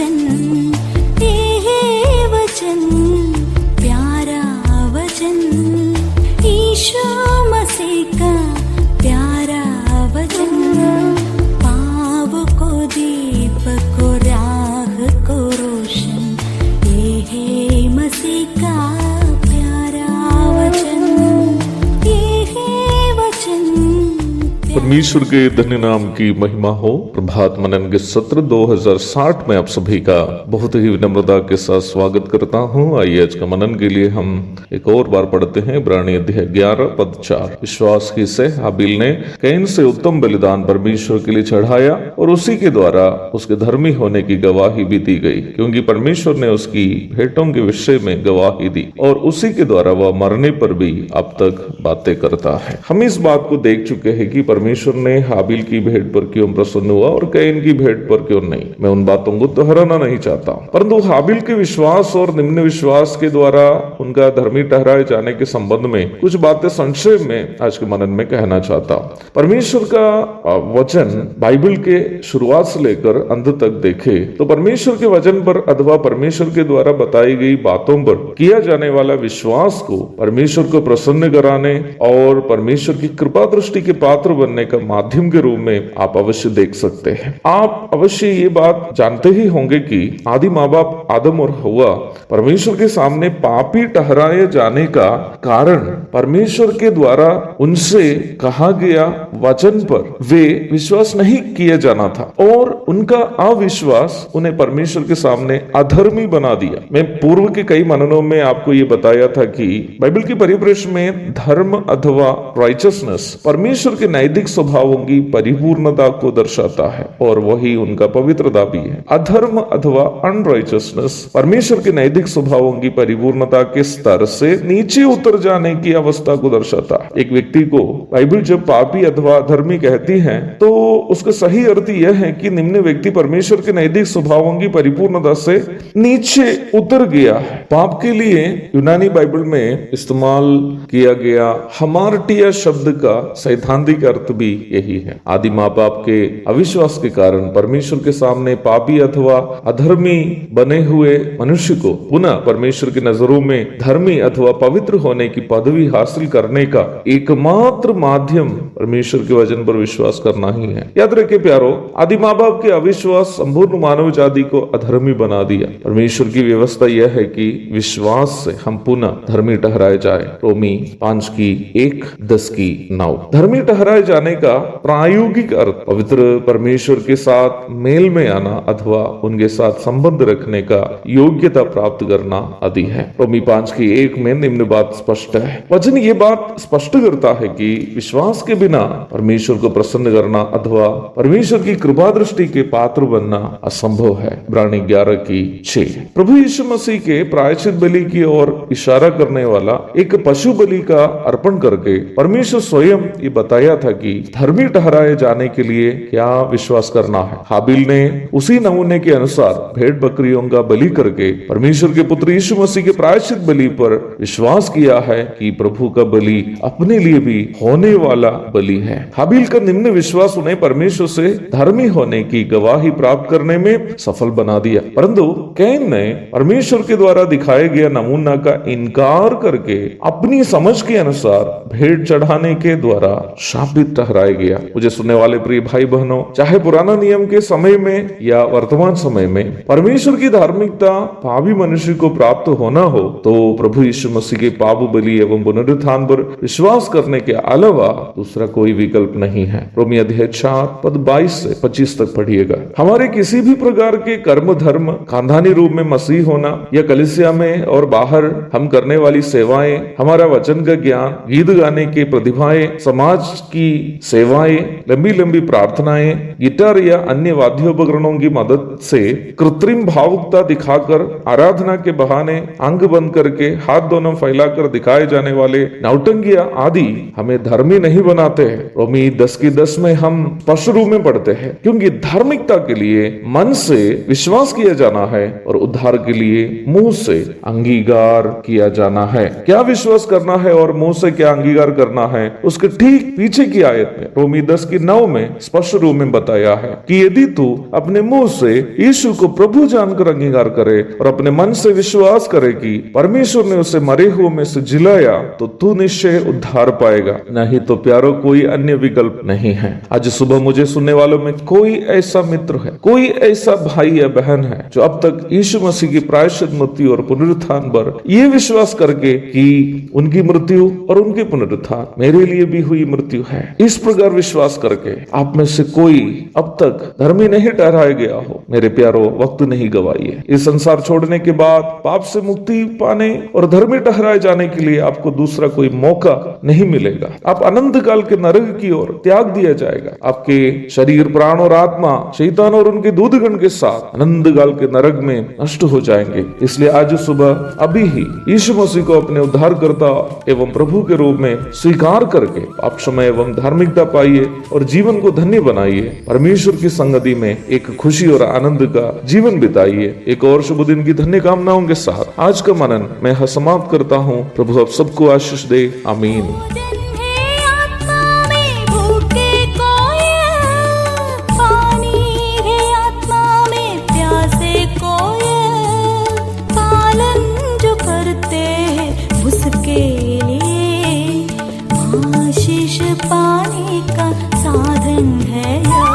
वचन, ये वचन प्यारा वचन, ईशु मसीह का प्यारा वचन, पाव को दीप को राह को रोशन, ये है मसीह का प्यारा वचन, ये है वचन। परमेश्वर के धन्य नाम की महिमा हो। प्रभात मनन के सत्र 2060 में आप सभी का बहुत ही विनम्रता के साथ स्वागत करता हूं। आइए आज का मनन के लिए हम एक और बार पढ़ते हैं इब्रानी अध्याय 11 पद 4। विश्वास की से हाबिल ने कैन से उत्तम बलिदान परमेश्वर के लिए चढ़ाया और उसी के द्वारा उसके धर्मी होने की गवाही भी दी गई, क्योंकि परमेश्वर ने उसकी भेंटों के विषय में गवाही दी और उसी के द्वारा वह मरने पर भी अब तक बातें करता है। हम इस बात को देख चुके हैं कि परमेश्वर ने हाबिल की भेंट पर क्यों प्रसन्न हुआ और कैन की भेंट पर क्यों नहीं। मैं उन बातों को दोहराना नहीं चाहता, परंतु हाबिल के विश्वास और निम्न विश्वास के द्वारा उनका धर्मी ठहराए जाने के संबंध में कुछ बातें संक्षेप में आज के मनन में कहना चाहता हूं। परमेश्वर का वचन बाइबल के शुरुआत से लेकर अंत तक देखे तो परमेश्वर के वचन पर अथवा परमेश्वर के द्वारा बताई गई बातों पर किया जाने वाला विश्वास को परमेश्वर को प्रसन्न कराने और परमेश्वर की कृपा दृष्टि के पात्र बनने का माध्यम के रूप में आप अवश्य देख सकते हैं। आप अवश्य ये बात जानते ही होंगे कि आदि माँ बाप आदम और हव्वा परमेश्वर के सामने पापी ठहराए जाने का कारण परमेश्वर के द्वारा उनसे कहा गया वचन पर वे विश्वास नहीं किया जाना था और उनका अविश्वास उन्हें परमेश्वर के सामने अधर्मी बना दिया। मैं पूर्व के कई मननों में आपको ये बताया था कि बाइबल की परिप्रेक्ष्य में धर्म अथवा राइचसनेस परमेश्वर के नैतिक स्वभावों की परिपूर्णता को दर्शाता है और वही उनका पवित्रता भी है। अधर्म अथवा अनराइचसनेस परमेश्वर के नैतिक स्वभावों की परिपूर्णता के स्तर से नीचे उतर जाने की अवस्था को दर्शाता है। एक व्यक्ति को बाइबल जब पापी अथवा अधर्मी कहती है तो उसका सही अर्थ यह है कि निम्न व्यक्ति परमेश्वर के नैतिक स्वभावों की परिपूर्णता से नीचे उतर गया है। पाप के लिए यूनानी बाइबल में इस्तेमाल किया गया हमार्टिया शब्द का सैद्धांतिक अर्थ भी यही है। आदि माँ बाप के अविश्वास के कारण परमेश्वर के सामने पापी अथवा अधर्मी बने हुए मनुष्य को पुनः परमेश्वर की नजरों में धर्मी अथवा पवित्र होने की पदवी हासिल करने का एकमात्र माध्यम परमेश्वर के वचन पर विश्वास करना ही है। याद रखिए प्यारो, आदि माँ बाप के अविश्वास संपूर्ण मानव जाति को अधर्मी बना दिया। परमेश्वर की व्यवस्था यह है कि विश्वास से हम पुनः धर्मी ठहराए जाए। रोमी 5 की 1, 10 की 9। धर्मी ठहराए जाने का प्रायोगिक अर्थ पवित्र परमेश्वर के साथ मेल में आना अथवा उनके साथ संबंध रखने का योग्यता प्राप्त करना आदि है। रोमी 5 की 1 में निम्न बात स्पष्ट है। वचन ये बात स्पष्ट करता है कि विश्वास के बिना परमेश्वर को प्रसन्न करना अथवा परमेश्वर की कृपा दृष्टि के पात्र बनना असंभव है। इब्रानी 11 की 6। प्रभु यीशु मसीह के प्रायश्चित बलि की ओर इशारा करने वाला एक पशु बलि का अर्पण करके परमेश्वर स्वयं ये बताया था कि धर्मी ठहराए जाने के लिए क्या विश्वास करना है। हाबिल ने उसी नमूने के अनुसार भेड़ बकरियों का बलि करके परमेश्वर के पुत्र यीशु मसीह के प्रायश्चित बलि पर विश्वास किया है कि प्रभु का बलि अपने लिए भी होने वाला बलि है। हाबिल का निम्न विश्वास उन्हें परमेश्वर से धर्मी होने की गवाही प्राप्त करने में सफल बना दिया, परंतु कैन ने परमेश्वर के द्वारा दिखाए गया नमूना का इनकार करके अपनी समझ के अनुसार भेंट चढ़ाने के द्वारा शापित ठहराया गया। मुझे सुनने वाले प्रिय भाई बहनों, चाहे पुराना नियम के समय में या वर्तमान समय में परमेश्वर की धार्मिकता पापी मनुष्य को प्राप्त होना हो तो प्रभु यीशु मसीह के पाप बलि एवं पुनरुत्थान पर विश्वास करने के अलावा दूसरा कोई विकल्प नहीं है। रोमी अध्याय 4 पद 22 से 25 तक पढ़िएगा। हमारे किसी भी प्रकार के कर्म धर्म, खानदानी रूप में मसीह होना या कलीसिया में और बाहर हम करने वाली सेवाएं, हमारा वचन का ज्ञान, गीत गाने की प्रतिभाएं, समाज की सेवाएं, लंबी लंबी प्रार्थनाएं, गिटार या अन्य वाद्योपकरणों की मदद से कृत्रिम भावुकता दिखाकर, आराधना के बहाने अंग बंद करके हाथ दोनों फैलाकर दिखाए जाने वाले नौटंकियां आदि हमें धर्मी नहीं बनाते हैं। रोमी 10 की 10 में हम स्पष्ट रूप में पढ़ते हैं, क्योंकि धार्मिकता के लिए मन से विश्वास किया जाना है और उद्धार के लिए मुंह से अंगीकार किया जाना है। क्या विश्वास करना है और मुंह से क्या अंगीकार करना है, उसके ठीक पीछे की आयत में रोमी 10:9 में स्पष्ट रूप में बताया है कि यदि तू अपने मुंह से यीशु को प्रभु जानकर अंगीकार करे और अपने मन से विश्वास करे कि परमेश्वर ने उसे मरे हुए में से जिलाया तो तू निश्चय उद्धार पाएगा। नहीं तो प्यारो कोई अन्य विकल्प नहीं है। आज सुबह मुझे सुनने वालों में कोई ऐसा मित्र है, कोई ऐसा भाई या बहन है जो अब तक यीशु मसीह की प्रायश्चित मृत्यु और पुनरुत्थान पर ये विश्वास करके कि उनकी मृत्यु और उनके पुनरुत्थान मेरे लिए भी हुई मृत्यु है, इस प्रकार विश्वास करके आप में से कोई अब तक धर्मी नहीं ठहराया गया हो, मेरे प्यारो वक्त नहीं गवाइए। इस संसार छोड़ने के बाद पाप से मुक्ति पाने और धर्मी ठहराए जाने के लिए आपको दूसरा कोई मौका नहीं मिलेगा। आप अनंत काल के नरक की ओर त्याग दिया जाएगा। आपके शरीर, प्राण और आत्मा शैतान और उनके दूतगण के साथ अनंत काल के नरक में नष्ट हो जाएंगे। इसलिए आज सुबह अभी ही यीशु मसीह को अपने उद्धारकर्ता एवं प्रभु के रूप में स्वीकार करके आप समय एवं धार्मिकता पाइए और जीवन को धन्य बनाइए। परमेश्वर की संगति में एक खुशी और आनंद का जीवन बिताइए। एक और शुभ दिन की धन्य कामनाओं के साथ आज का मनन मैं समाप्त करता हूँ। प्रभु आप सबको आशीष दे। आमीन। आशीष पाने का साधन है।